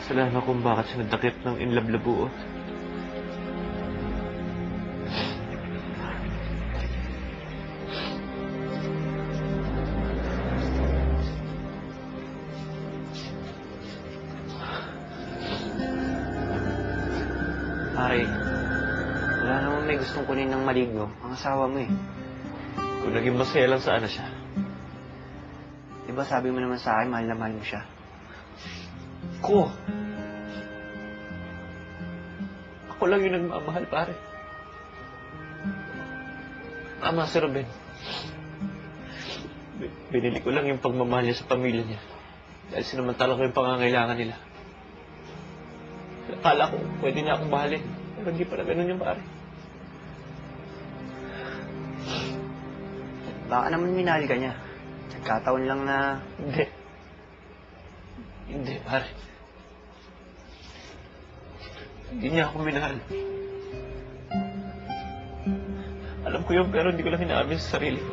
kasalanan kung bakit siya nadakip ng inlablabuot. Pare, wala naman may gustong kunin ng maligno. Ang asawa mo eh. Kung naging masaya lang sana siya. Diba sabi mo naman sa akin, mahal na mahal mo siya. Ako? Ako lang yung nagmamahal, pare. Tama si Ruben. Binili ko lang yung pagmamahal niya sa pamilya niya. Dahil sinamantala ko yung pangangailangan nila. Akala ko pwede niya akong mahalin. Pero hindi pala ganun yung pare. Baka naman minahal ka niya. Nagkataon lang na... Hindi. Hindi, pare. Hindi niya ako minahal. Alam ko yun, pero hindi ko lang hinaamin sa sarili ko.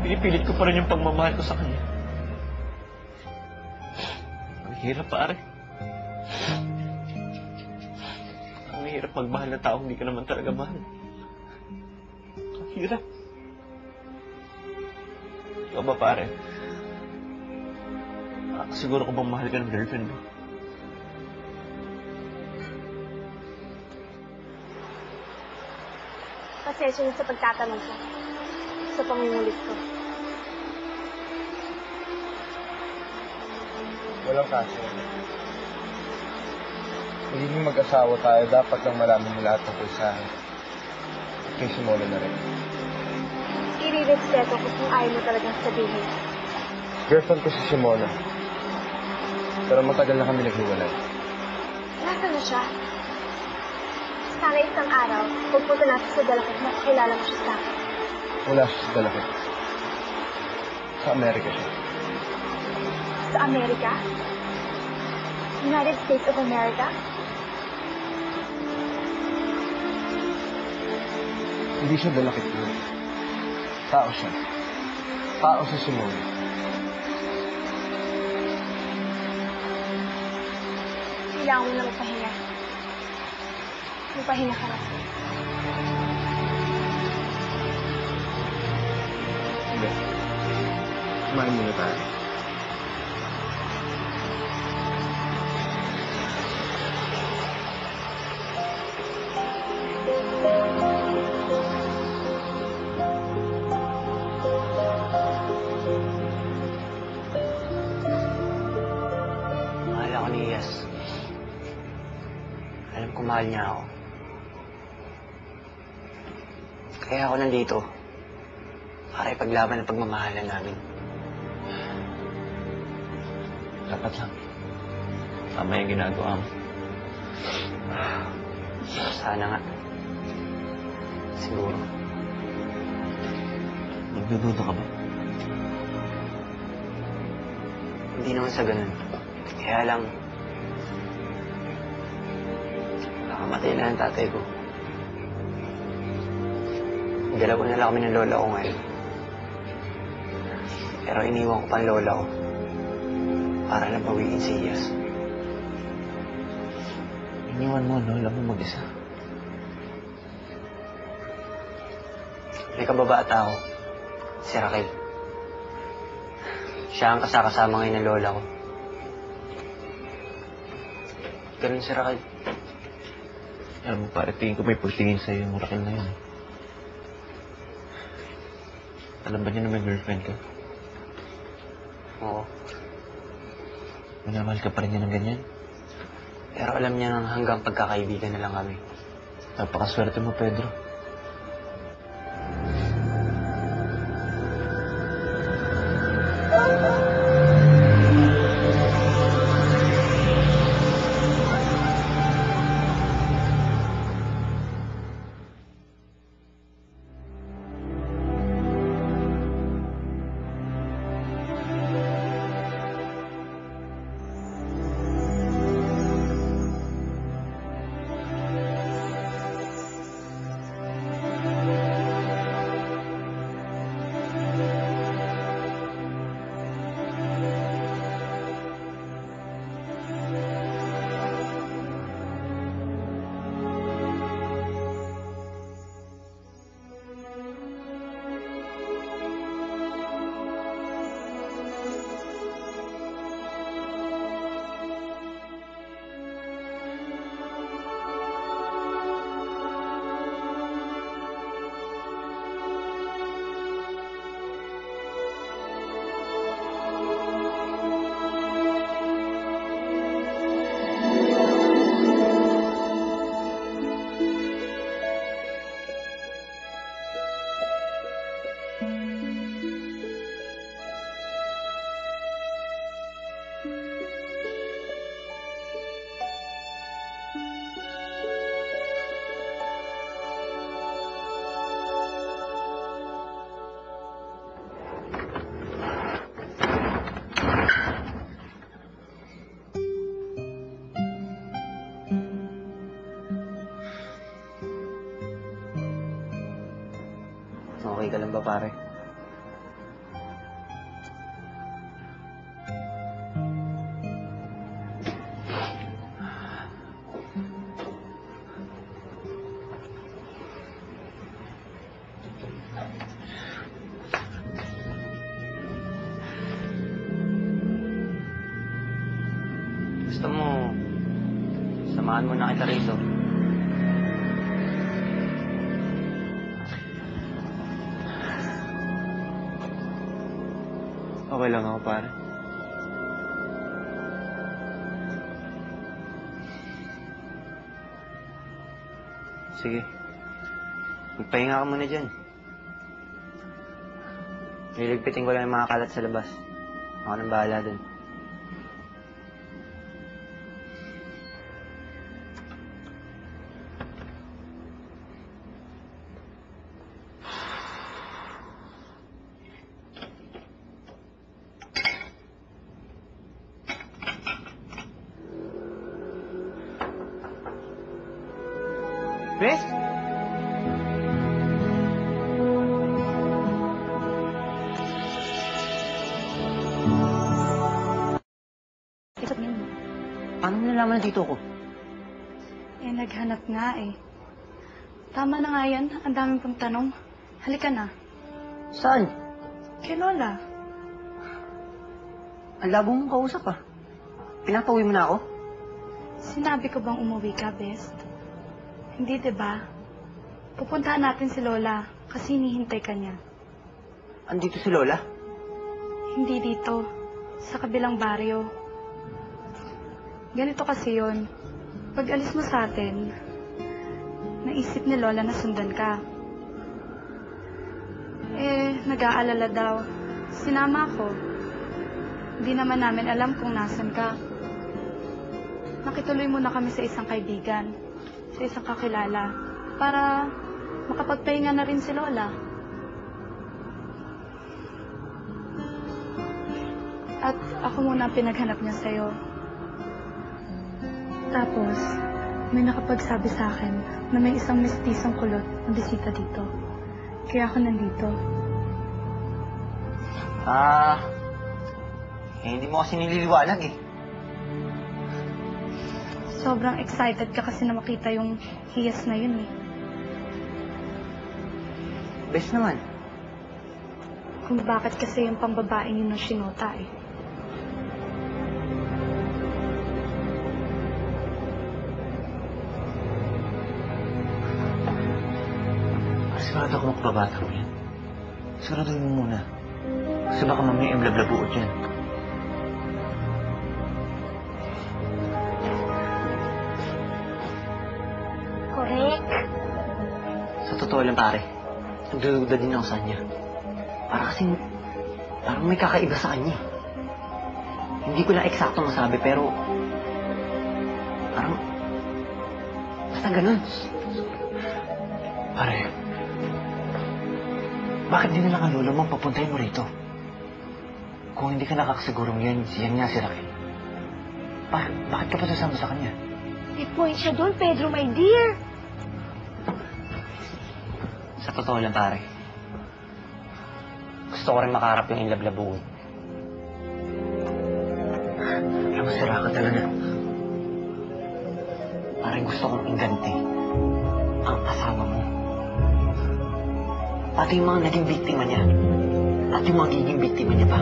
Pinipilit ko pa rin yung pagmamahal ko sa kanya. Ang hirap, pare. Ang hirap magmahal na tao, hindi ka naman talaga mahal. Ang hirap. Ikaw ba, pare? Siguro ko bang mahal ka ng girlfriend mo? Pasensya na sa pagtatanong ko. Sa pangungulit ko. Walang kaso. Magiging mag-asawa tayo, dapat lang malaman mo lahat tungkol sa akin. At kay Simona na rin. I-respeto ko kung ayaw mo talagang sabihin. Girlfriend ko si Simona. Pero matagal na kami naghiwalay. Nasaan na siya? Sana isang araw, pagpunta natin sa Dalakit, makakilala mo siya sa akin. Wala siya sa Dalakit. Sa Amerika siya. Sa Amerika? United States of America? Hindi siya Dalakit mo. Tao siya. Tao si Simona. Kailangan mo na magpahinga. Magpahinga ka na. Hindi. Kumain muna tayo. Mahal ako ni Iyas. Alam ko mahal niya ako. Kaya ako nandito. Para ipaglaban ang pagmamahalan namin. Dapat lang. Tama yung ginagawa mo. Sana nga. Siguro. Nagdududa ka ba? Hindi naman sa ganun. Kaya lang... nakamatay na ang tatay ko. Dala ko na lang kami ng lola ko ngayon. Pero iniwan ko pa ang lola ko. Para lang bawiin si Iyas. Iniwan mo, lola mo mag-isa. May kababata ako. Si Raquel. Siya ang kasakasama ngayon ng lola ko. Ganun si Raquel. Alam mo, pare, tingin ko may pagtingin sa'yo yung Raquel na yun. Alam ba niya na may girlfriend ka? Oo. Minamahal ka pa rin niya ng ganyan? Pero alam niya nang hanggang pagkakaibigan na lang kami. Napakaswerte mo, Pedro. Okay ka lang ba, pare? Gusto mo, samahan mo na kita rito. Okay lang ako, pare. Sige. Magpahinga ka muna dyan. Niligpitin ko lang yung mga kalat sa labas. Ako nang bahala dun. Bes? Sabihin mo. Paano mo nalaman na dito ko? Naghanap nga eh. Tama na nga yan. Ang daming pang tanong. Halika na. Saan? Kay Lola. Ang labo mong kausap ah. Pinapauwi mo na ako? Sinabi ko bang umuwi ka, Best? Hindi, diba? Pupuntahan natin si Lola kasi hinihintay ka niya. Andito si Lola? Hindi dito. Sa kabilang baryo. Ganito kasi yon. Pag alis mo sa atin, naisip ni Lola na sundan ka. Nag-aalala daw. Sinama ko. Hindi naman namin alam kung nasan ka. Nakituloy muna kami sa isang kaibigan, sa isang kakilala, para makapagpahinga na rin si Lola. At ako muna ang pinaghanap niya sa'yo. Tapos, may nakapagsabi sa akin na may isang mistisong kulot na bisita dito. Kaya ako nandito. Hindi mo kasi nililiwanag eh. Sobrang excited ka kasi na makita yung hiyas na yun eh. Best naman. Kung bakit kasi yung pambabaeng yun ng Shinota eh. Sigurado ako makababata mo yan. Siguraduhin mo muna. Kasi baka mamaya yung blablabuot yan. Correct. Sa totoo lang pare, nagdududa din ako sa kanya. Parang may kakaiba sa kanya. Hindi ko lang eksakto masabi pero parang basta ganun. Pare, bakit di na lang ang lolo mo papuntahin mo rito? Kung hindi ka nakakasigurong yan nga si Raquel. Bakit ka pa sasama sa kanya? May point siya doon, Pedro, my dear. Sa totoo lang pare, gusto ko rin makaharap yung inlablabuan. Alam mo, sira ka talaga. Parang gusto kong inganti ang asawa mo. Pati yung mga naging biktima niya. At yung magiging biktima niya pa.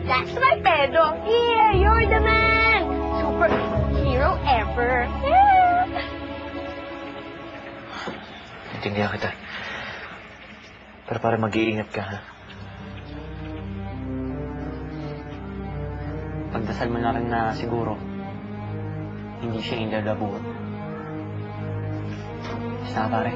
That's my Pedro. Here, you're the man. Super hero ever. Intindihan kita. Pero para mag-iingat ka, ha? Pagdasal mo na rin na siguro, hindi siya inlalabuan. Basta pare.